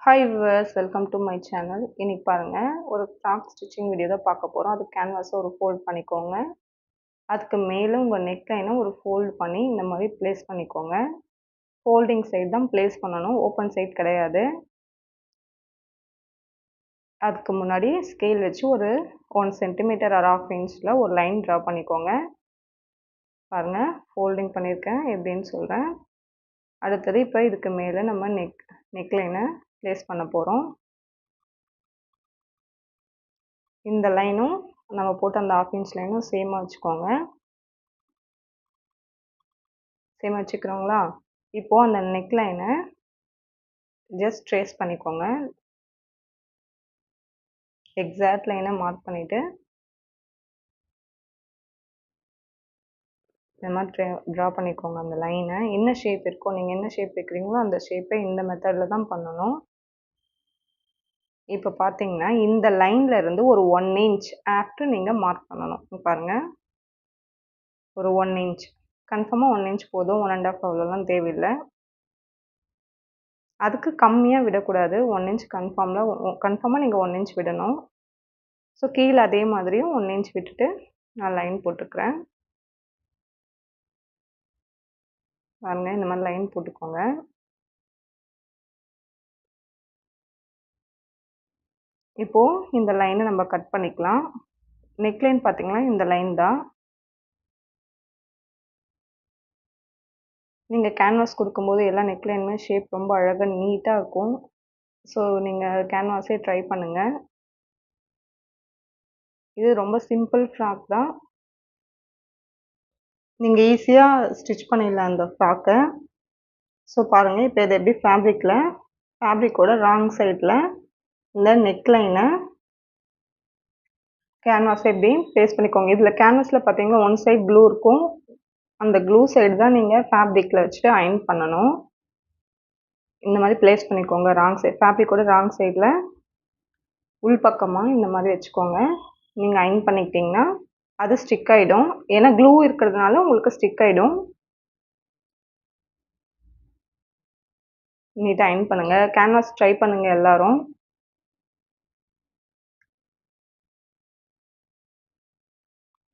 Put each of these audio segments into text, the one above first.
Hi viewers, welcome to my channel. இன்னைக்கு பாருங்க, ஒரு ஃப்ராக் ஸ்டிச்சிங் வீடியோ தான் பார்க்க போகிறோம். அது கேன்வாஸை ஒரு ஃபோல்ட் பண்ணிக்கோங்க. அதுக்கு மேலே உங்கள் நெக் லைனை ஒரு ஃபோல்ட் பண்ணி இந்த மாதிரி ப்ளேஸ் பண்ணிக்கோங்க. ஃபோல்டிங் சைடு தான் ப்ளேஸ் பண்ணணும், ஓப்பன் சைடு கிடையாது. அதுக்கு முன்னாடி ஸ்கேல் வச்சு ஒரு 1 சென்டிமீட்டர் ஆர் 1/2 இன்ச்சில் ஒரு லைன் ட்ரா பண்ணிக்கோங்க. பாருங்கள், ஃபோல்டிங் பண்ணியிருக்கேன், எப்படின்னு சொல்கிறேன். அடுத்தது இப்போ இதுக்கு மேலே நம்ம நெக் லைனை ப்ளேஸ் பண்ண போகிறோம். இந்த லைனும் நம்ம போட்ட அந்த 1/2 இன்ச் லைனும் சேமாக வச்சுக்கோங்க. சேமாக வச்சுக்கிறோங்களா? இப்போது அந்த நெக் லைனை ஜஸ்ட் ட்ரேஸ் பண்ணிக்கோங்க. எக்ஸாக்ட் லைனை மார்க் பண்ணிவிட்டு இந்த மாதிரி ட்ரா பண்ணிக்கோங்க. அந்த லைனை என்ன ஷேப் இருக்கோ, நீங்கள் என்ன ஷேப் வைக்கிறீங்களோ அந்த ஷேப்பை இந்த மெத்தடில் தான் பண்ணணும். இப்போ பார்த்தீங்கன்னா இந்த லைனில் இருந்து ஒரு 1 இன்ச் ஆஃப்டர் நீங்கள் மார்க் பண்ணணும். பாருங்கள், ஒரு 1 இன்ச் கன்ஃபார்மாக 1 இன்ச் போதும். 1 1/2 அவ்வளோலாம் தேவையில்லை. அதுக்கு கம்மியாக விடக்கூடாது. 1 இன்ச் கன்ஃபார்மாக நீங்கள் 1 இன்ச் விடணும். ஸோ கீழே அதே மாதிரியும் 1 இன்ச் விட்டுட்டு நான் லைன் போட்டுக்கிறேன். பாருங்கள், இந்த மாதிரி லைன் போட்டுக்கோங்க. இப்போது இந்த லைனை நம்ம கட் பண்ணிக்கலாம். நெக் லைன் பார்த்தீங்கன்னா இந்த லைன் தான். நீங்கள் கேன்வாஸ் கொடுக்கும்போது எல்லா நெக் லைனுமே ஷேப் ரொம்ப அழகாக நீட்டாக இருக்கும். ஸோ நீங்கள் கேன்வாஸே ட்ரை பண்ணுங்கள். இது ரொம்ப சிம்பிள் ஃப்ராக் தான். நீங்கள் ஈஸியாக ஸ்டிச் பண்ணிடலாம் இந்த ஃப்ராக்கை. ஸோ பாருங்கள், இப்போ இது எப்படி ஃபேப்ரிக்கோட ராங் சைடில் இந்த நெக் லைனை கேன்வாஸை எப்படி ப்ளேஸ் பண்ணிக்கோங்க. இதில் கேன்வாஸில் பார்த்தீங்கன்னா ஒன் சைடு க்ளூ இருக்கும். அந்த க்ளூ சைடு தான் நீங்கள் ஃபேப்ரிக்கில் வச்சுட்டு அயர்ன் பண்ணணும். இந்த மாதிரி ப்ளேஸ் பண்ணிக்கோங்க. ராங் சைடு ஃபேப்ரிக்கோட ராங் சைடில் உள்பக்கமாக இந்த மாதிரி வச்சுக்கோங்க. நீங்கள் அயர்ன் பண்ணிக்கிட்டிங்கன்னா அது ஸ்டிக் ஆகிடும். ஏன்னா க்ளூ இருக்கிறதுனால உங்களுக்கு ஸ்டிக் ஆகிடும். நீட்டாக அயர்ன் பண்ணுங்கள். கேன்வாஸ் ட்ரை பண்ணுங்கள் எல்லோரும்.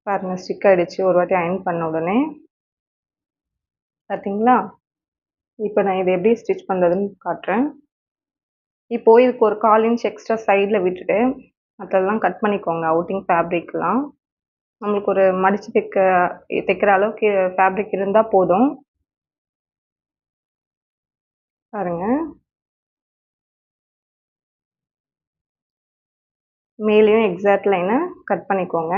பாருங்கள், ஸ்டிக் ஆகிடுச்சு ஒரு வாட்டி அயர்ன் பண்ண உடனே. பார்த்தீங்களா? இப்போ நான் இதை எப்படி ஸ்டிச் பண்ணுறதுன்னு காட்டுறேன். இப்போது இதுக்கு ஒரு 1/4 இன்ச் எக்ஸ்ட்ரா சைடில் விட்டுட்டு மற்றதெல்லாம் கட் பண்ணிக்கோங்க. அவுட்டிங் ஃபேப்ரிக்லாம் நம்மளுக்கு ஒரு மடித்து தைக்கிற அளவுக்கு ஃபேப்ரிக் இருந்தால் போதும். பாருங்கள், மேலேயும் எக்ஸாக்ட் லைனை கட் பண்ணிக்கோங்க.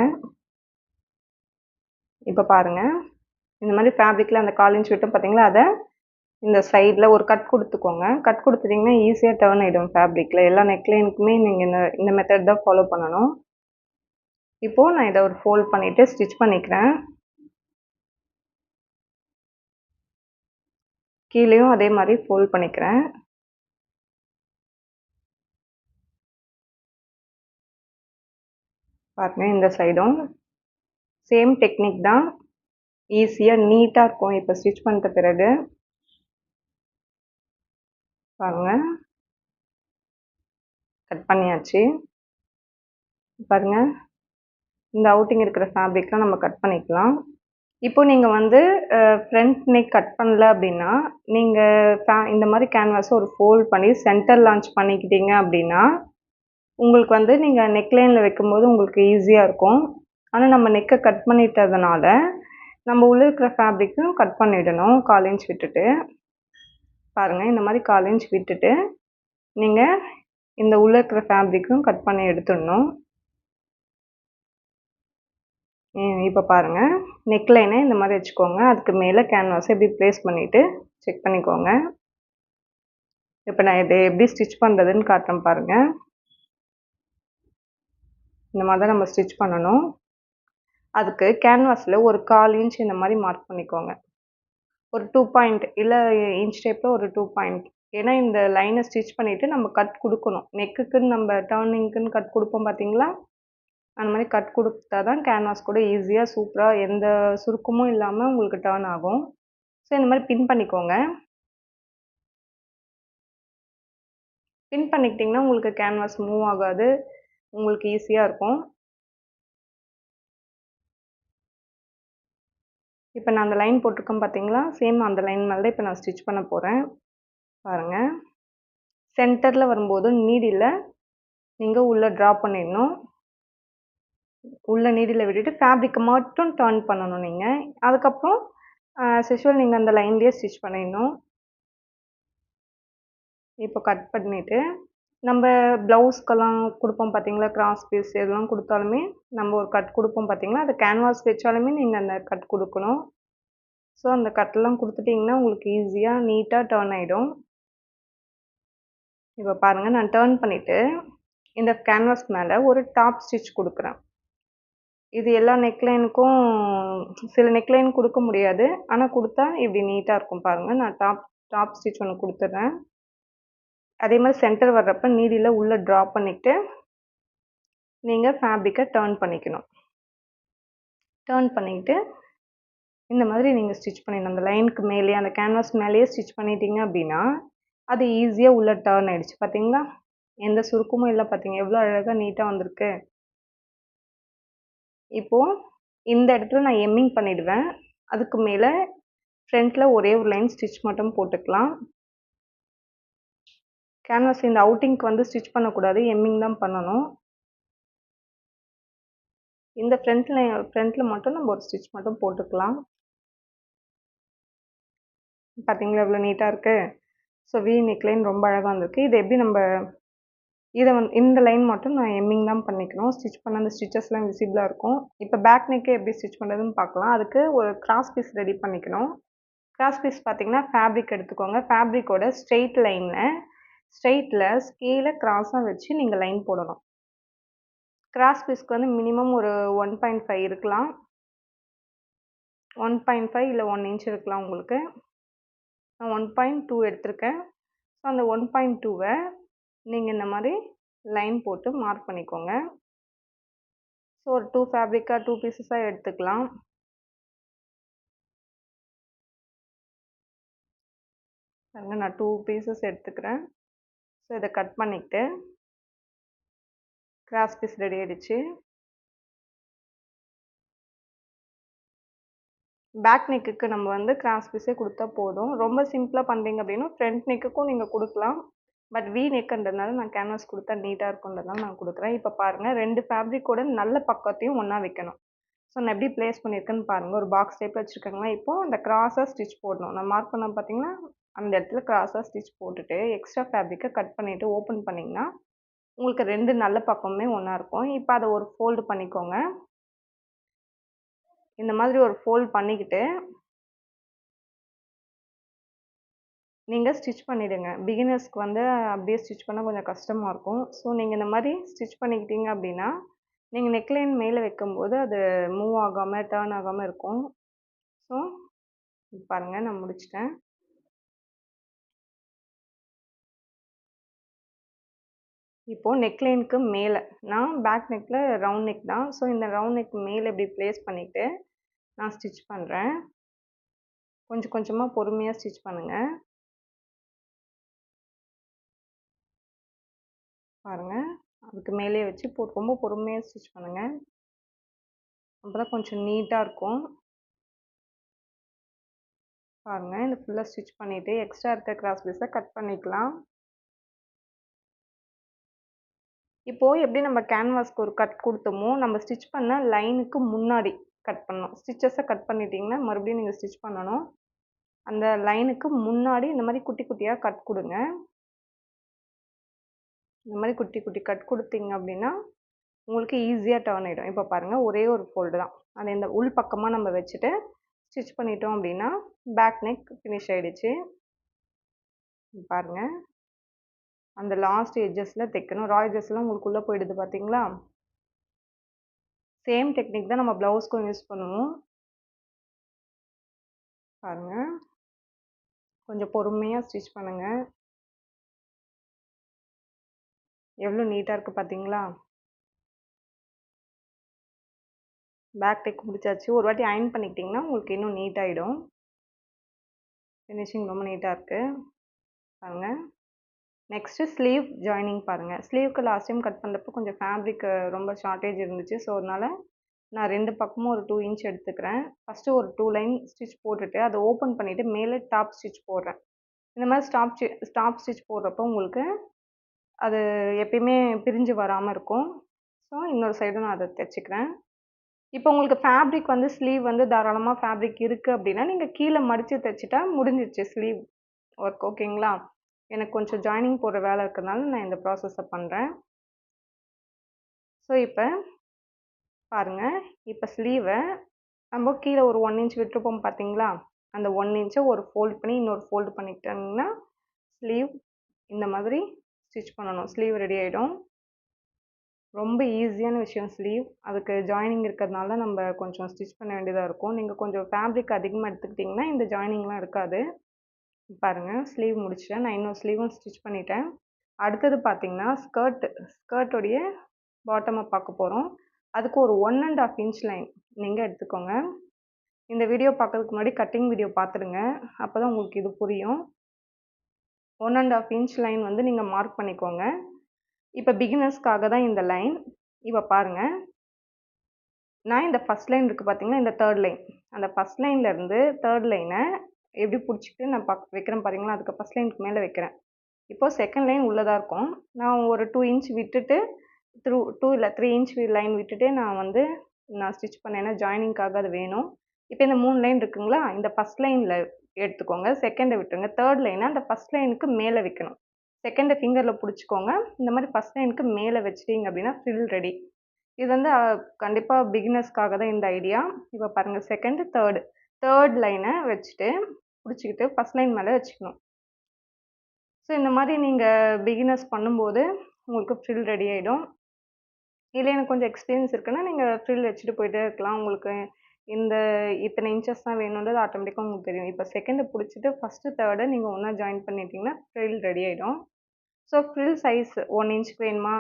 இப்போ பாருங்கள், இந்த மாதிரி ஃபேப்ரிக்கில் அந்த 1/4 இன்ச் விட்டு பார்த்தீங்களா, அதை இந்த சைடில் ஒரு கட் கொடுத்துக்கோங்க. கட் கொடுத்துட்டிங்கன்னா ஈஸியாக டர்ன் ஆகிடும் ஃபேப்ரிக்கில். எல்லா நெக்லைனுக்குமே நீங்கள் இந்த மெத்தட் தான் ஃபாலோ பண்ணணும். இப்போது நான் இதை ஒரு ஃபோல்ட் பண்ணிவிட்டு ஸ்டிச் பண்ணிக்கிறேன். கீழேயும் அதே மாதிரி ஃபோல்ட் பண்ணிக்கிறேன். பாருங்கள், இந்த சைடும் சேம் டெக்னிக் தான். ஈஸியாக நீட்டாக இருக்கும் இப்போ ஸ்டிச் பண்ணிட்ட பிறகு. பாருங்கள், கட் பண்ணியாச்சு. பாருங்கள், இந்த அவுட்டிங் இருக்கிற ஃபேப்ரிக்லாம் நம்ம கட் பண்ணிக்கலாம். இப்போ நீங்கள் வந்து ஃப்ரண்ட் நெக் கட் பண்ணல அப்படின்னா, நீங்கள் இந்த மாதிரி கேன்வாஸை ஒரு ஃபோல்ட் பண்ணி சென்டர் லான்ச் பண்ணிக்கிட்டீங்க அப்படின்னா, உங்களுக்கு வந்து நீங்கள் நெக் லைனில் வைக்கும்போது உங்களுக்கு ஈஸியாக இருக்கும். ஆனால் நம்ம நெக்கை கட் பண்ணிட்டதுனால நம்ம உள்ளே இருக்கிற ஃபேப்ரிக்கும் கட் பண்ணிடணும் 1/4 இன்ச் விட்டுட்டு. பாருங்கள், இந்த மாதிரி 1/4 இன்ச் விட்டுட்டு நீங்கள் இந்த உள்ளே இருக்கிற ஃபேப்ரிக்கும் கட் பண்ணி எடுத்துடணும். இப்போ பாருங்கள், நெக் லைனை இந்த மாதிரி வச்சுக்கோங்க. அதுக்கு மேலே கேன்வாஸை இப்படி ப்ளேஸ் பண்ணிவிட்டு செக் பண்ணிக்கோங்க. இப்போ நான் இதை எப்படி ஸ்டிச் பண்ணுறதுன்னு காட்டுறேன் பாருங்கள். இந்த மாதிரி தான் நம்ம ஸ்டிச் பண்ணணும். அதுக்கு கேன்வாஸில் ஒரு 1/4 இன்ச் இந்த மாதிரி மார்க் பண்ணிக்கோங்க. ஒரு 2 பாயிண்ட் இல்லை இன்ச் டேப்பில் ஒரு 2 பாயிண்ட். ஏன்னா இந்த லைனை ஸ்டிச் பண்ணிவிட்டு நம்ம கட் கொடுக்கணும். நெக்குக்குன்னு நம்ம டர்னிங்க்குன்னு கட் கொடுப்போம் பார்த்தீங்களா, அந்த மாதிரி கட் கொடுத்தா தான் கேன்வாஸ் கூட ஈஸியாக சூப்பராக எந்த சுருக்கமும் இல்லாமல் உங்களுக்கு டர்ன் ஆகும். ஸோ இந்த மாதிரி பின் பண்ணிக்கோங்க. பின் பண்ணிக்கிட்டிங்கன்னா உங்களுக்கு கேன்வாஸ் மூவ் ஆகாது. உங்களுக்கு ஈஸியா இருக்கும். இப்ப நான் அந்த லைன் போட்டிருக்கேன் பார்த்தீங்களா? சேம் அந்த லைன் மேல தான் இப்ப நான் ஸ்டிச் பண்ண போறேன். பாருங்க. சென்டர்ல வரும்போது நீடில நீங்க உள்ள ட்ரா பண்ணிடணும். உள்ள நீடில விட்டுட்டு ஃபேப்ரிக்க மட்டும் டர்ன் பண்ணணும் நீங்க. அதுக்கப்புறம் ஆஸ் யூசுவல் நீங்க அந்த லைன்லயே ஸ்டிச் பண்ணிடணும். இப்போ கட் பண்ணிட்டு, நம்ப ப்ளவுஸ்க்கெல்லாம் குடுப்போம் பார்த்தீங்களா? கிராஸ் பீஸ் எதுலாம் குடுத்தாலுமே, நம்ம ஒரு கட் குடுப்போம் பார்த்தீங்களா? அது கேன்வாஸ் வச்சாலுமே நீங்க அந்த கட் குடுக்கணும். ஸோ, அந்த கட்லாம் குடுத்துட்டீங்கன்னா, உங்களுக்கு ஈஸியா நீட்டா டர்ன் ஆயிடும். இப்ப பாருங்க நான் டர்ன் பண்ணிட்டு, இந்த கேன்வாஸ் மேல ஒரு டாப் ஸ்டிச் குடுக்குறேன். இது எல்லா நெக்லைனுக்கும் சில நெக்லைன் குடுக்க முடியாது. ஆனா குடுத்தா இப்படி நீட்டா இருக்கும் பாருங்க. நான் டாப் டாப் ஸ்டிச் ஒண்ணு குடுத்துர்றேன். அதே மாரி சென்டர் வர்றப்ப நீடில உள்ள ட்ரா பண்ணிட்டு, நீங்க ஃபேப்ரிக்க டர்ன் பண்ணிக்கணும். டர்ன் பண்ணிட்டு, இந்த மாதிரி நீங்க ஸ்டிச் பண்ணிடணும். அந்த லைனுக்கு மேலேயே, அந்த கேன்வாஸ் மேலேயே ஸ்டிச் பண்ணிட்டீங்க அப்படின்னா, அது ஈஸியா உள்ள டர்ன் ஆயிடுச்சு. பார்த்தீங்களா? எந்த சுருக்கமும் இல்ல பார்த்தீங்க. எவ்வளோ அழகா நீட்டா வந்திருக்கு. இப்போ இந்த இடத்துல நான் எம்மிங் பண்ணிடுவேன். அதுக்கு மேல ஃப்ரண்ட்ல ஒரே ஒரு லைன் ஸ்டிச் மட்டும் போட்டுக்கலாம். கேன்வாஸ் இந்த அவுட்டிங்க்கு வந்து ஸ்டிச் பண்ணக்கூடாது. எம்மிங் தான் பண்ணணும். இந்த ஃப்ரண்ட்ல மட்டும் நம்ம ஒரு ஸ்டிச் மட்டும் போட்டுக்கலாம். பார்த்தீங்களா எவ்வளோ நீட்டா இருக்கு. ஸோ வி நெக்லைன் ரொம்ப அழகா வந்திருக்கு. இது எப்படி நம்ப இந்த லைன் மட்டும் நான் எம்மிங் தான் பண்ணிக்கணும். ஸ்டிச் பண்ண அந்த ஸ்டிச்சஸ்லாம் விசிபிளா இருக்கும். இப்ப பேக் நெக்கே எப்படி ஸ்டிச் பண்றதுன்னு பார்க்கலாம். அதுக்கு ஒரு கிராஸ் பீஸ் ரெடி பண்ணிக்கணும். கிராஸ் பீஸ் பார்த்தீங்கன்னா, ஃபேப்ரிக் எடுத்துக்கோங்க. ஃபேப்ரிக்கோட ஸ்ட்ரெயிட்ல ஸ்கேல கிராஸா வச்சு நீங்க லைன் போடணும். கிராஸ் பீஸ்க்கு வந்து மினிமம் ஒரு 1.5 இருக்கலாம். 1.5 இல்ல 1 இன்ச் இருக்கலாம் உங்களுக்கு. நான் 1.2 எடுத்திருக்கேன். ஸோ அந்த 1.2வ நீங்க இந்த மாரி லைன் போட்டு மார்க் பண்ணிக்கோங்க. ஸோ ஒரு 2 ஃபேப்ரிக்கா 2 பீஸஸா எடுத்துக்கலாம். பாருங்க நான் 2 பீஸஸ் எடுத்துக்கிறேன். ஸோ இத கட் பண்ணிக்கிட்டு, கிராஸ் பீஸ் ரெடி ஆயிடுச்சு. பேக் நெக்குக்கு நம்ம வந்து கிராஸ் பீஸே குடுத்தா போதும். ரொம்ப சிம்பிளா பண்றீங்க அப்படின்னா, ஃப்ரண்ட் நெக்குக்கும் நீங்க குடுக்கலாம். பட் வி நெக்குன்றதுனால நான் கேன்வாஸ் குடுத்தா நீட்டா இருக்குன்றதுனால நான் குடுக்குறேன். இப்ப பாருங்க 2 ஃபேப்ரிக்கோட நல்ல பக்கத்தையும் ஒண்ணா வைக்கணும். ஸோ நான் எப்படி பிளேஸ் பண்ணியிருக்கேன்னு பாருங்க. ஒரு பாக்ஸ் டைப்ல வச்சிருக்கேங்களா, இப்போ அந்த கிராஸா ஸ்டிச் போடணும். நான் மார்க் பண்ணேன் பார்த்தீங்களா, அந்த இடத்துல கிராஸா ஸ்டிச் போட்டுட்டு, எக்ஸ்ட்ரா ஃபேப்ரிக்க கட் பண்ணிட்டு ஓப்பன் பண்ணீங்கன்னா, உங்களுக்கு 2 நல்ல பக்கமுமே ஒண்ணா இருக்கும். இப்ப அத ஒரு ஃபோல்டு பண்ணிக்கோங்க. இந்த மாதிரி ஒரு ஃபோல்ட் பண்ணிக்கிட்டு, நீங்க ஸ்டிச் பண்ணிடுங்க. பிகினர்ஸ்க்கு வந்து அப்படியே ஸ்டிச் பண்ணா கொஞ்சம் கஷ்டமா இருக்கும். ஸோ நீங்க இந்த மாரி ஸ்டிச் பண்ணிக்கிட்டீங்க அப்படின்னா, நீங்க நெக்லைன் மேல வைக்கும்போது அது மூவ் ஆகாம, டர்ன் ஆகாம இருக்கும். ஸோ பாருங்க நான் முடிச்சுட்டேன். இப்போ நெக்லைனுக்கு மேல நான் பேக் நெக்ல ரவுண்ட் நெக் தான். ஸோ இந்த ரவுண்ட் நெக் மேல இப்படி பிளேஸ் பண்ணிட்டு, நான் ஸ்டிச் பண்றேன். கொஞ்சம் கொஞ்சமா பொறுமையா ஸ்டிச் பண்ணுங்க. பாருங்க. அதுக்கு மேலேயே வச்சு ரொம்ப பொறுமையா ஸ்டிச் பண்ணுங்க. அப்பதான் கொஞ்சம் நீட்டா இருக்கும். பாருங்க இந்த ஃபுல்லா ஸ்டிச் பண்ணிட்டு, எக்ஸ்ட்ரா இருக்க கிராஸ் பீஸ கட் பண்ணிக்கலாம். இப்போ எப்படி நம்ம கேன்வாஸ்க்கு ஒரு கட் குடுத்தோமோ, நம்ம ஸ்டிச் பண்ண லைனுக்கு முன்னாடி கட் பண்ணணும். ஸ்டிச்சஸ கட் பண்ணிட்டீங்கன்னா, மறுபடியும் நீங்க ஸ்டிச் பண்ணணும். அந்த லைனுக்கு முன்னாடி இந்த மாரி குட்டி குட்டியா கட் குடுங்க. இந்த மாரி குட்டி குட்டி கட் குடுத்தீங்க அப்படின்னா, உங்களுக்கு ஈஸியா டர்ன் ஆயிடும். இப்ப பாருங்க ஒரே ஒரு ஃபோல்டு தான். அத இந்த உள் பக்கமா நம்ம வச்சுட்டு, ஸ்டிச் பண்ணிட்டோம் அப்படின்னா, பேக் நெக் ஃபினிஷ் ஆயிடுச்சு. பாருங்க. அந்த லாஸ்ட் எட்ஜஸ்ல தைக்கணும். ரா எட்ஜஸ்லாம் உங்களுக்கு உள்ள போயிடுது பார்த்தீங்களா? சேம் டெக்னிக் தான் நம்ம ப்ளவுஸ்க்கும் யூஸ் பண்ணுவோம். பாருங்க. கொஞ்சம் பொறுமையா ஸ்டிச் பண்ணுங்க. எவ்வளோ நீட்டா இருக்கு பார்த்தீங்களா? பேக் நெக் முடிச்சாச்சு. ஒரு வாட்டி அயர்ன் பண்ணிக்கிட்டீங்கன்னா, உங்களுக்கு இன்னும் நீட் ஆயிடும். ஃபினிஷிங் ரொம்ப நீட்டா இருக்கு. பாருங்க. நெக்ஸ்ட்டு ஸ்லீவ் ஜாயினிங் பாருங்கள். ஸ்லீவ்க்கு லாஸ்ட் டைம் கட் பண்ணுறப்போ கொஞ்சம் ஃபேப்ரிக் ரொம்ப ஷார்ட்டேஜ் இருந்துச்சு. ஸோ அதனால நான் 2 பக்கமும் ஒரு 2 இன்ச் எடுத்துக்கிறேன். ஃபஸ்ட்டு ஒரு 2 லைன் ஸ்டிச் போட்டுட்டு அதை ஓப்பன் பண்ணிவிட்டு மேலே டாப் ஸ்டிச் போடுறேன். இந்த மாதிரி டாப் ஸ்டிச் போடுறப்போ உங்களுக்கு அது எப்பயுமே பிரிஞ்சு வராமல் இருக்கும். ஸோ இன்னொரு சைடும் நான் அதை தைச்சிக்கிறேன். இப்போ உங்களுக்கு ஃபேப்ரிக் வந்து ஸ்லீவ் வந்து தாராளமாக ஃபேப்ரிக் இருக்குது அப்படின்னா நீங்கள் கீழே மடித்து தைச்சிட்டா முடிஞ்சிருச்சு ஸ்லீவ் ஒர்க். ஓகேங்களா? எனக்கு கொஞ்சம் ஜாயினிங் போடுற வேலை இருக்கிறதுனால நான் இந்த ப்ராசஸை பண்ணுறேன். ஸோ இப்போ பாருங்கள், இப்போ ஸ்லீவை நம்ம கீழே ஒரு 1 இன்ச் விட்டுருப்போம் பார்த்தீங்களா? அந்த 1 இன்ச்சை ஒரு ஃபோல்ட் பண்ணி இன்னொரு ஃபோல்டு பண்ணிக்கிட்டோங்கன்னா ஸ்லீவ் இந்த மாதிரி ஸ்டிச் பண்ணணும். ஸ்லீவ் ரெடி ஆகிடும். ரொம்ப ஈஸியான விஷயம் ஸ்லீவ். அதுக்கு ஜாயினிங் இருக்கிறதுனால நம்ம கொஞ்சம் ஸ்டிச் பண்ண வேண்டியதாக இருக்கும். நீங்கள் கொஞ்சம் ஃபேப்ரிக் அதிகமாக எடுத்துக்கிட்டிங்கன்னா இந்த ஜாயினிங்லாம் இருக்காது. பாருங்கள், ஸ்லீவ் முடிச்சிட்டேன். நான் இன்னொரு ஸ்லீவும் ஸ்டிச் பண்ணிட்டேன். அடுத்தது பார்த்தீங்கன்னா ஸ்கர்ட்டோடைய பாட்டமை பார்க்க போகிறோம். அதுக்கு ஒரு 1 1/2 இன்ச் லைன் நீங்கள் எடுத்துக்கோங்க. இந்த வீடியோ பார்க்கறதுக்கு முன்னாடி கட்டிங் வீடியோ பார்த்துடுங்க. அப்போ தான் உங்களுக்கு இது புரியும். 1 1/2 இன்ச் லைன் வந்து நீங்கள் மார்க் பண்ணிக்கோங்க. இப்போ பிகினர்ஸ்க்காக தான் இந்த லைன். இப்போ பாருங்கள், நான் இந்த ஃபஸ்ட் லைன் இருக்குது பார்த்தீங்கன்னா, இந்த 3rd லைன். அந்த ஃபஸ்ட் லைன்லேருந்து 3rd லைனை எப்படி பிடிச்சிட்டு நான் வைக்கிறேன் பாருங்களா, அதுக்கு ஃபஸ்ட் லைனுக்கு மேலே வைக்கிறேன். இப்போது செகண்ட் லைன் உள்ளே தான் இருக்கும். நான் ஒரு 2 இன்ச் விட்டுட்டு 2 இல்லை 3 இன்ச் லைன் விட்டுட்டு நான் ஸ்டிச் பண்ணேன். ஏன்னா ஜாயினிங்காக அது வேணும். இப்போ இந்த 3 லைன் இருக்குங்களா, இந்த ஃபஸ்ட் லைனில் எடுத்துக்கோங்க. செகண்டை விட்டுருங்க. 3rd லைனை அந்த ஃபஸ்ட் லைனுக்கு மேலே வைக்கணும். செகண்டை ஃபிங்கரில் பிடிச்சிக்கோங்க. இந்த மாதிரி ஃபஸ்ட் லைனுக்கு மேலே வச்சிட்டிங்க அப்படின்னா ஃப்ரில் ரெடி. இது வந்து கண்டிப்பாக பிகினர்ஸ்க்காக தான் இந்த ஐடியா. இப்போ பாருங்கள், செகண்ட், தேர்ட் லைனை வச்சுட்டு பிடிச்சிக்கிட்டு ஃபஸ்ட் லைன் மேலே வச்சுக்கணும். ஸோ இந்த மாதிரி நீங்கள் பிகினர்ஸ் பண்ணும்போது உங்களுக்கு ஃப்ரில் ரெடி ஆகிடும். இல்லை எனக்கு கொஞ்சம் எக்ஸ்பீரியன்ஸ் இருக்குன்னா நீங்கள் ஃப்ரில் வச்சுட்டு போயிட்டே இருக்கலாம். உங்களுக்கு இத்தனை இன்ச்சஸ் தான் வேணுன்றது ஆட்டோமேட்டிக்காக உங்களுக்கு தெரியும். இப்போ செகண்டை பிடிச்சிட்டு ஃபஸ்ட்டு தேர்டை நீங்கள் ஒன்றா ஜாயின் பண்ணிட்டீங்கன்னா ஃப்ரில் ரெடி ஆகிடும். ஸோ ஃப்ரில் சைஸ் 1 இன்ச்சுக்கு வேணுமா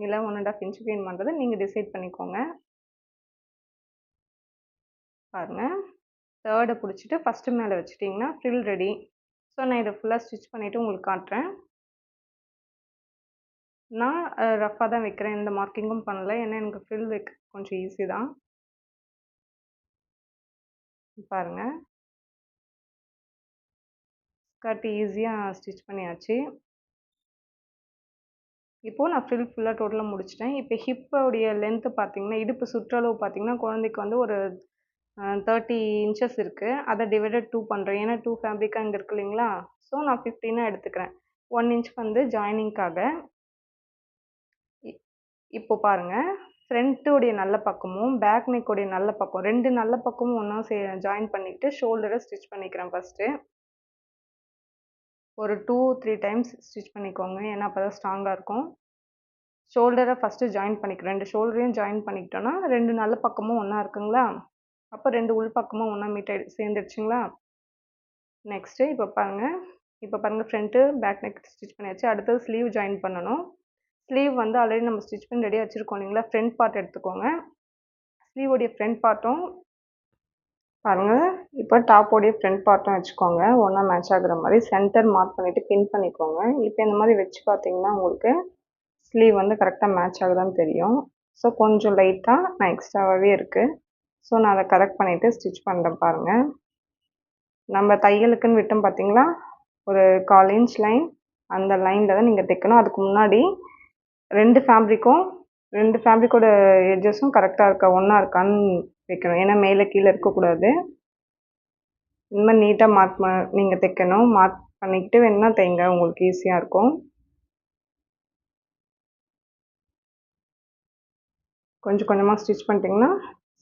இல்லை 1 1/2 இன்ச்சுக்கு வேணுமான்றதை நீங்கள் டிசைட் பண்ணிக்கோங்க. பாருங்கள், தேர்டை பிடிச்சிட்டு ஃபஸ்ட்டு மேலே வச்சுட்டிங்கன்னா ஃப்ரில் ரெடி. ஸோ நான் இதை ஃபுல்லாக ஸ்டிச் பண்ணிவிட்டு உங்களுக்கு காட்டுறேன். நான் ரஃப்பாக தான் வைக்கிறேன். எந்த மார்க்கிங்கும் பண்ணல. ஏன்னா எனக்கு ஃப்ரில் வைக்க கொஞ்சம் ஈஸி தான். பாருங்கள், ஸ்கர்ட் ஈஸியாக ஸ்டிச் பண்ணியாச்சு. இப்போது நான் ஃப்ரில் ஃபுல்லாக டோட்டலாக முடிச்சிட்டேன். இப்போ ஹிப்போடைய லென்த்து பார்த்தீங்கன்னா, இடுப்பு சுற்றளவு பார்த்தீங்கன்னா, குழந்தைக்கு வந்து ஒரு 30 இன்ச்சஸ் இருக்குது. அதை டிவைடட் 2 பண்ணுறேன். ஏன்னா 2 ஃபேப்ரிக்காக இங்கே இருக்குது இல்லைங்களா? ஸோ நான் 15 எடுத்துக்கிறேன். 1 இன்ச் வந்து ஜாயினிங்காக. இப்போ பாருங்கள், ஃப்ரண்ட்டோடைய நல்ல பக்கமும் பேக் நெக்கோடைய நல்ல பக்கம் 2 நல்ல பக்கமும் ஒன்றா ஜாயின் பண்ணிவிட்டு ஷோல்டரை ஸ்டிச் பண்ணிக்கிறேன் ஃபஸ்ட்டு. ஒரு 2, 3 டைம்ஸ் ஸ்டிச் பண்ணிக்கோங்க. ஏன்னா அப்போ தான் ஸ்ட்ராங்காக இருக்கும். ஷோல்டரை ஃபஸ்ட்டு ஜாயின் பண்ணிக்கிறேன். 2 ஷோல்டரையும் ஜாயின் பண்ணிக்கிட்டோன்னா 2 நல்ல பக்கமும் ஒன்றா இருக்குங்களா? அப்போ 2 உள் பக்கமும் ஒன்றா சேர்ந்துருச்சுங்களா? நெக்ஸ்ட்டு இப்போ பாருங்கள் ஃப்ரண்ட்டு பேக் நெக் ஸ்டிச் பண்ணியாச்சு. அடுத்தது ஸ்லீவ் ஜாயின் பண்ணணும். ஸ்லீவ் வந்து ஆல்ரெடி நம்ம ஸ்டிச் பண்ணி ரெடியாக வச்சுருக்கோம் இல்லைங்களா? ஃப்ரண்ட் பார்ட் எடுத்துக்கோங்க. ஸ்லீவோடைய ஃப்ரண்ட் பார்ட்டும் பாருங்கள், இப்போ டாப்போடைய ஃப்ரண்ட் பார்ட்டும் வச்சுக்கோங்க. ஒன்றா மேட்ச் ஆகுற மாதிரி சென்டர் மார்க் பண்ணிவிட்டு பின் பண்ணிக்கோங்க. இப்போ இந்த மாதிரி வச்சு பார்த்தீங்கன்னா உங்களுக்கு ஸ்லீவ் வந்து கரெக்டாக மேட்ச் ஆகுதான்னு தெரியும். ஸோ கொஞ்சம் லைட்டாக நான் எக்ஸ்ட்ராவாகவே இருக்குது. ஸோ நான் அதை கரெக்ட் பண்ணிவிட்டு ஸ்டிச் பண்ணுறேன் பாருங்கள். நம்ம தையலுக்குன்னு விட்டோம் பார்த்தீங்களா, ஒரு 1/4 இன்ச் லைன், அந்த லைனில் தான் நீங்கள் தைக்கணும். அதுக்கு முன்னாடி 2 ஃபேப்ரிக்கோட எட்ஜஸும் கரெக்டாக இருக்கா, ஒன்றா இருக்கான்னு வைக்கணும். ஏன்னா மேலே கீழே இருக்கக்கூடாது. இந்த மாதிரி நீட்டாக நீங்கள் தைக்கணும். மார்க் பண்ணிக்கிட்டு வேணுன்னா தைங்க, உங்களுக்கு ஈஸியாக இருக்கும். கொஞ்சம் கொஞ்சமாக ஸ்டிச் பண்ணிட்டிங்கன்னா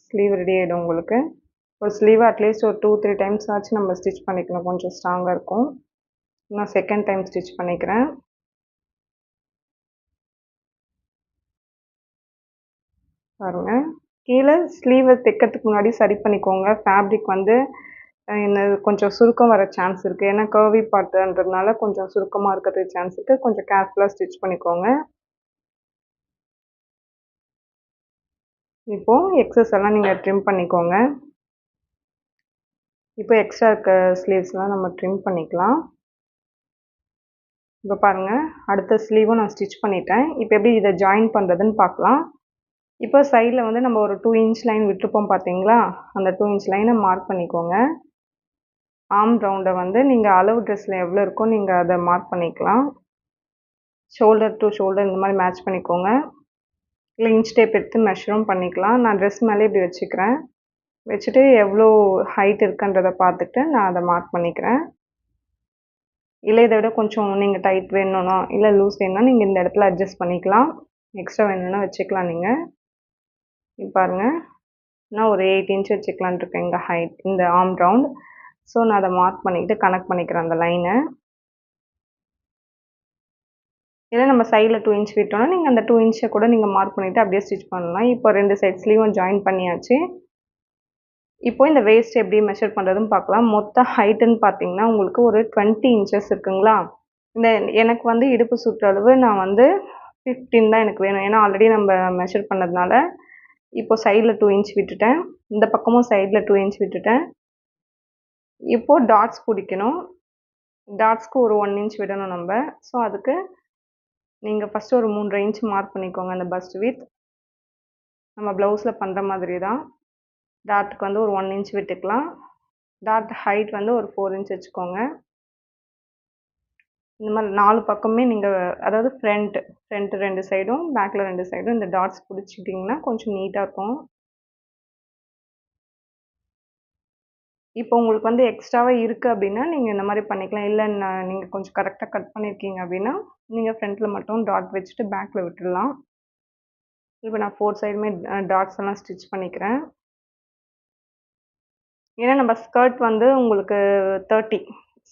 ஸ்லீவ் ரெடி ஆகிடும் உங்களுக்கு. ஒரு ஸ்லீவை அட்லீஸ்ட் ஒரு 2, 3 டைம்ஸ் ஆச்சு நம்ம ஸ்டிச் பண்ணிக்கணும். கொஞ்சம் ஸ்ட்ராங்காக இருக்கும். நான் செகண்ட் டைம் ஸ்டிச் பண்ணிக்கிறேன். பாருங்கள், கீழே ஸ்லீவை தைக்கிறதுக்கு முன்னாடி சரி பண்ணிக்கோங்க. ஃபேப்ரிக் வந்து கொஞ்சம் சுருக்கம் வர சான்ஸ் இருக்குது. ஏன்னா கர்வி பார்ட்டுன்றதுனால கொஞ்சம் சுருக்கமாக இருக்கிறதுக்கு சான்ஸ் இருக்குது. கொஞ்சம் கேர்ஃபுல்லாக ஸ்டிச் பண்ணிக்கோங்க. இப்போது எக்ஸஸ் எல்லாம் நீங்கள் ட்ரிம் பண்ணிக்கோங்க. இப்போ எக்ஸ்ட்ரா இருக்க ஸ்லீவ்ஸ்லாம் நம்ம ட்ரிம் பண்ணிக்கலாம். இப்போ பாருங்கள், அடுத்த ஸ்லீவும் நான் ஸ்டிச் பண்ணிட்டேன். இப்போ எப்படி இதை ஜாயின் பண்ணுறதுன்னு பார்க்கலாம். இப்போ சைடில் வந்து நம்ம ஒரு 2 இன்ச் லைன் விட்டுருப்போம் பார்த்தீங்களா, அந்த 2 இன்ச் லைனை மார்க் பண்ணிக்கோங்க. ஆர்ம் ரவுண்டை வந்து நீங்கள் அளவு ட்ரெஸ்ஸில் எவ்வளோ இருக்கோ நீங்கள் அதை மார்க் பண்ணிக்கலாம். ஷோல்டர் டு ஷோல்டர் இந்த மாதிரி மேட்ச் பண்ணிக்கோங்க. இல்லை இன்ச் டேப் எடுத்து மெஷரும் பண்ணிக்கலாம். நான் ட்ரெஸ் மேலே இப்படி வச்சுக்கிறேன். வச்சுட்டு எவ்வளோ ஹைட் இருக்குன்றதை பார்த்துட்டு நான் அதை மார்க் பண்ணிக்கிறேன். இல்லை இதை விட கொஞ்சம் நீங்கள் டைட் வேணும்னா இல்லை லூஸ் வேணும்னா நீங்கள் இந்த இடத்துல அட்ஜஸ்ட் பண்ணிக்கலாம். எக்ஸ்ட்ரா வேணும்னா வச்சுக்கலாம் நீங்கள். இப்போ பாருங்கள், நான் ஒரு 8 இன்ச் வச்சுக்கலான் இருக்கேன் இங்கே ஹைட், இந்த ஆர்ம் ரவுண்ட். ஸோ நான் அதை மார்க் பண்ணிக்கிட்டு கனெக்ட் பண்ணிக்கிறேன் அந்த லைனை. இல்லை நம்ம சைடில் 2 இன்ச் விட்டோம்னா நீங்கள் அந்த 2 இன்ச்சை கூட நீங்கள் மார்க் பண்ணிவிட்டு அப்படியே ஸ்டிச் பண்ணலாம். இப்போ 2 சைட்ஸ்லேயும் ஜாயின் பண்ணியாச்சு. இப்போ இந்த வேஸ்ட் எப்படி மெஷர் பண்ணுறதுன்னு பார்க்கலாம். மொத்த ஹைட்டுன்னு பார்த்தீங்கன்னா உங்களுக்கு ஒரு 20 இன்ச்சஸ் இருக்குங்களா. இந்த எனக்கு வந்து இடுப்பு சுற்றளவு நான் வந்து 15 தான் எனக்கு வேணும். ஏன்னா ஆல்ரெடி நம்ம மெஷர் பண்ணதுனால. இப்போ சைடில் 2 இன்ச் விட்டுட்டேன். இந்த பக்கமும் சைடில் 2 இன்ச் விட்டுட்டேன். இப்போ டாட்ஸ் பிடிக்கணும். டாட்ஸ்க்கு ஒரு 1 இன்ச் விடணும் நம்ம. ஸோ அதுக்கு நீங்கள் ஃபஸ்ட்டு ஒரு 3.5 இன்ச் மார்க் பண்ணிக்கோங்க. அந்த பஸ்ட் வித் நம்ம ப்ளவுஸில் பண்ணுற மாதிரி தான். டாட்டுக்கு வந்து ஒரு 1 இன்ச் விட்டுக்கலாம். டாட் ஹைட் வந்து ஒரு 4 இன்ச் வச்சுக்கோங்க. இந்த மாதிரி 4 பக்கமே நீங்கள், அதாவது ஃப்ரண்ட் 2 சைடும் பேக்கில் 2 சைடும் இந்த டாட்ஸ் பிடிச்சிட்டிங்கன்னா கொஞ்சம் நீட்டாக இருக்கும். இப்போ உங்களுக்கு வந்து எக்ஸ்ட்ராவாக இருக்குது அப்படின்னா நீங்கள் இந்த மாதிரி பண்ணிக்கலாம். இல்லை நீங்கள் கொஞ்சம் கரெக்டாக கட் பண்ணியிருக்கீங்க அப்படின்னா நீங்கள் ஃப்ரண்ட்டில் மட்டும் டாட் வச்சுட்டு பேக்கில் விட்டுடலாம். இப்போ நான் 4 சைடுமே டாட்ஸ் எல்லாம் ஸ்டிச் பண்ணிக்கிறேன். ஏன்னா நம்ம ஸ்கர்ட் வந்து உங்களுக்கு 30.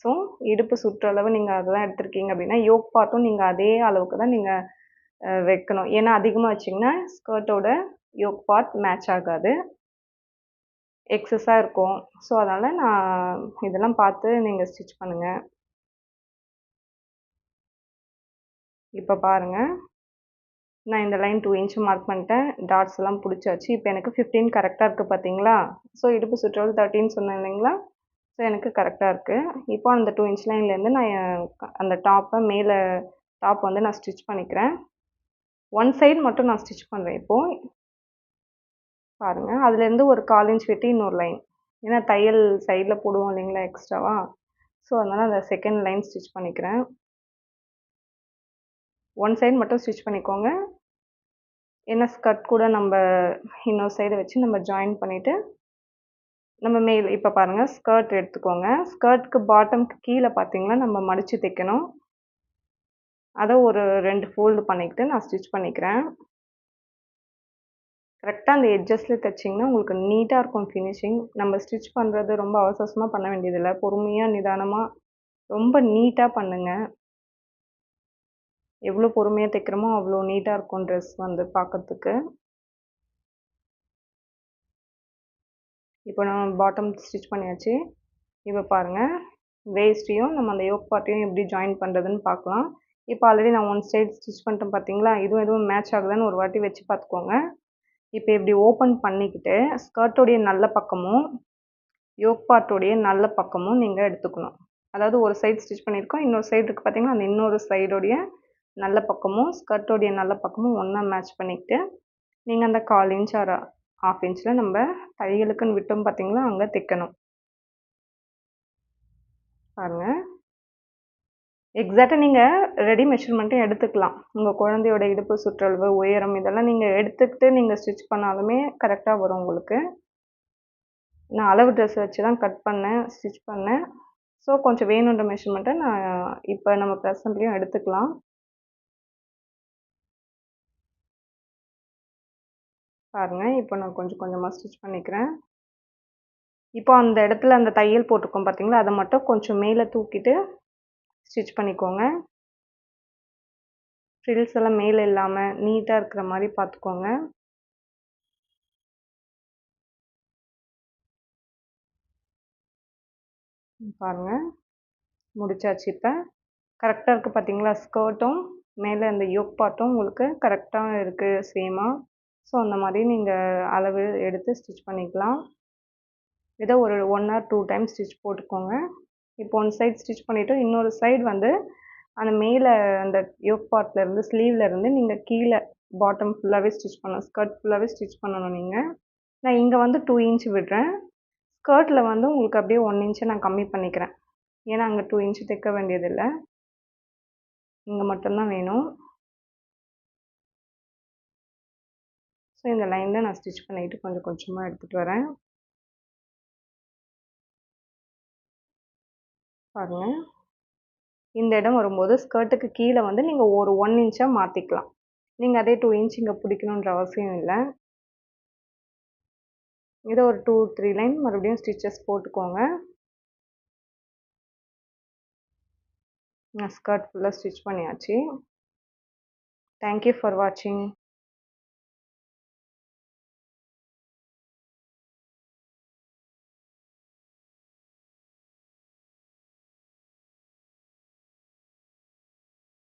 ஸோ இடுப்பு சுற்றளவு நீங்கள் அதெல்லாம் எடுத்திருக்கீங்க அப்படின்னா யோக் பார்ட்டும் நீங்கள் அதே அளவுக்கு தான் நீங்கள் வைக்கணும். ஏன்னா அதிகமாக வச்சிங்கன்னா ஸ்கர்ட்டோட யோக் பார்ட் மேட்ச் ஆகாது, எக்ஸஸாக இருக்கும். ஸோ அதனால் நான் இதெல்லாம் பார்த்து நீங்கள் ஸ்டிச் பண்ணுங்கள். இப்போ பாருங்கள், நான் இந்த லைன் 2 இன்ச் மார்க் பண்ணிட்டேன். டாட்ஸ் எல்லாம் பிடிச்சாச்சு. இப்போ எனக்கு 15 கரெக்டாக இருக்குது பார்த்தீங்களா. ஸோ இடுப்பு சுற்றளவு 13 சொன்னேன் இல்லைங்களா. ஸோ எனக்கு கரெக்டாக இருக்குது. இப்போ அந்த 2 இன்ச் லைன்லேருந்து நான் அந்த டாப்பை மேலே டாப் வந்து நான் ஸ்டிச் பண்ணிக்கிறேன். ஒன் சைடு மட்டும் நான் ஸ்டிச் பண்ணுறேன் இப்போது. பாருங்கள், அதுலேருந்து ஒரு 1/4 இன்ச் விட்டு இன்னொரு லைன். ஏன்னா தையல் சைடில் போடுவோம் இல்லைங்களா எக்ஸ்ட்ராவா. ஸோ அதனால் அந்த செகண்ட் லைன் ஸ்டிச் பண்ணிக்கிறேன். ஒன் சைடு மட்டும் ஸ்டிச் பண்ணிக்கோங்க. ஏன்னா ஸ்கர்ட் கூட நம்ம இன்னொரு சைடு வச்சு நம்ம ஜாயின் பண்ணிவிட்டு நம்ம மேல் இப்போ பாருங்கள் ஸ்கர்ட் எடுத்துக்கோங்க. ஸ்கர்ட்க்கு பாட்டம்க்கு கீழே பார்த்தீங்கன்னா நம்ம மடித்து தைக்கணும். அதை ஒரு 2 ஃபோல்டு பண்ணிக்கிட்டு நான் ஸ்டிச் பண்ணிக்கிறேன். கரெக்டாக அந்த எட்ஜஸில் தைச்சிங்கன்னா உங்களுக்கு நீட்டாக இருக்கும் ஃபினிஷிங். நம்ம ஸ்டிச் பண்ணுறது ரொம்ப அவசர அவசரமாக பண்ண வேண்டியதில்லை. பொறுமையாக நிதானமாக ரொம்ப நீட்டாக பண்ணுங்கள். எவ்வளோ பொறுமையாக தைக்கிறோமோ அவ்வளோ நீட்டாக இருக்கும் ட்ரெஸ் வந்து பார்க்கறதுக்கு. இப்போ நான் பாட்டம் ஸ்டிச் பண்ணியாச்சு. இப்போ பாருங்கள், வேஸ்ட்டையும் நம்ம அந்த யோக் பார்ட்டையும் எப்படி ஜாயின் பண்ணுறதுன்னு பார்க்கலாம். இப்போ ஆல்ரெடி நான் ஒன் சைடு ஸ்டிச் பண்ணிட்டேன் பார்த்தீங்களா. இதுவும் மேட்ச் ஆகுதான்னு ஒரு வாட்டி வச்சு பார்த்துக்கோங்க. இப்போ இப்படி ஓப்பன் பண்ணிக்கிட்டு ஸ்கர்ட்டோடைய நல்ல பக்கமும் யோக் பார்ட்டோடைய நல்ல பக்கமும் நீங்கள் எடுத்துக்கணும். அதாவது ஒரு சைடு ஸ்டிச் பண்ணியிருக்கோம், இன்னொரு சைடு இருக்குது பார்த்தீங்கன்னா, அந்த இன்னொரு சைடோடைய நல்ல பக்கமும் ஸ்கர்ட்டோடைய நல்ல பக்கமும் ஒன்றா மேட்ச் பண்ணிக்கிட்டு நீங்கள் அந்த 1/4 இன்ச் ஆர் 1/2 இன்ச்சில் நம்ம தையலுக்குன்னு விட்டோம் பார்த்தீங்களா, அங்கே தைக்கணும். பாருங்கள், எக்ஸாக்டாக நீங்கள் ரெடி மெஷர்மெண்ட்டும் எடுத்துக்கலாம். உங்கள் குழந்தையோட இடுப்பு சுற்றளவு, உயரம் இதெல்லாம் நீங்கள் எடுத்துக்கிட்டு நீங்கள் ஸ்டிச் பண்ணாலுமே கரெக்டாக வரும் உங்களுக்கு. நான் அளவு ட்ரெஸ் வச்சு தான் கட் பண்ணேன், ஸ்டிச் பண்ணேன். ஸோ கொஞ்சம் வேணுன்ற மெஷர்மெண்ட்டை நான் இப்போ நம்ம ப்ரெசென்ட்லேயும் எடுத்துக்கலாம். பாருங்கள், இப்போ நான் கொஞ்சம் கொஞ்சமாக ஸ்டிச் பண்ணிக்கிறேன். இப்போ அந்த இடத்துல அந்த தையல் போட்டிருக்கோம் பார்த்தீங்களா, அதை மட்டும் கொஞ்சம் மேலே தூக்கிட்டு ஸ்டிச் பண்ணிக்கோங்க. ஃப்ரில்ஸ் எல்லாம் மேலே இல்லாமல் நீட்டாக இருக்கிற மாதிரி பார்த்துக்கோங்க. பாருங்கள், முடிச்சாச்சு. இப்போ கரெக்டாக இருக்குது பார்த்தீங்களா, ஸ்கர்ட்டும் மேலே அந்த யோக் பார்ட்டும் உங்களுக்கு கரெக்டாக இருக்குது சேமாக. ஸோ அந்த மாதிரி நீங்கள் அளவு எடுத்து ஸ்டிச் பண்ணிக்கலாம். இதை ஒரு 1 ஆர் 2 டைம்ஸ் ஸ்டிச் போட்டுக்கோங்க. இப்போ ஒன் சைடு ஸ்டிச் பண்ணிவிட்டு இன்னொரு சைடு வந்து அந்த மேல அந்த யோக் பார்ட்ல இருந்து ஸ்லீவ்ல இருந்து நீங்க கீழ பாட்டம் ஃபுல்லாவே ஸ்டிச் பண்ணணும். ஸ்கர்ட் ஃபுல்லாவே ஸ்டிச் பண்ணணும் நீங்க. நான் இங்க வந்து 2 இன்ச் விடுறேன். ஸ்கர்ட்ல வந்து உங்களுக்கு அப்படியே 1 இன்ச் நான் கம்மி பண்ணிக்கிறேன். ஏன்னா அங்க 2 இன்ச் தைக்க வேண்டியதில்ல. இங்க மட்டும் தான் வேணும். ஸோ இந்த லைன்ல நான் ஸ்டிச் பண்ணிட்டு கொஞ்சம் கொஞ்சமா எடுத்துட்டு வரேன். பாருங்க. இந்த இடம் வரும்போது ஸ்கர்ட்டுக்கு கீழ வந்து நீங்க ஒரு 1 இன்ச்சா மாத்திக்கலாம். நீங்க அதே 2 இன்ச் இங்க பிடிக்கணுன்ற அவசியம் இல்ல. இத ஒரு 2, 3 லைன் மறுபடியும் ஸ்டிச்சஸ் போட்டுக்கோங்க. நான் ஸ்கர்ட் ஃபுல்லா ஸ்டிச் பண்ணியாச்சு. தேங்க் யூ ஃபார் வாட்சிங்.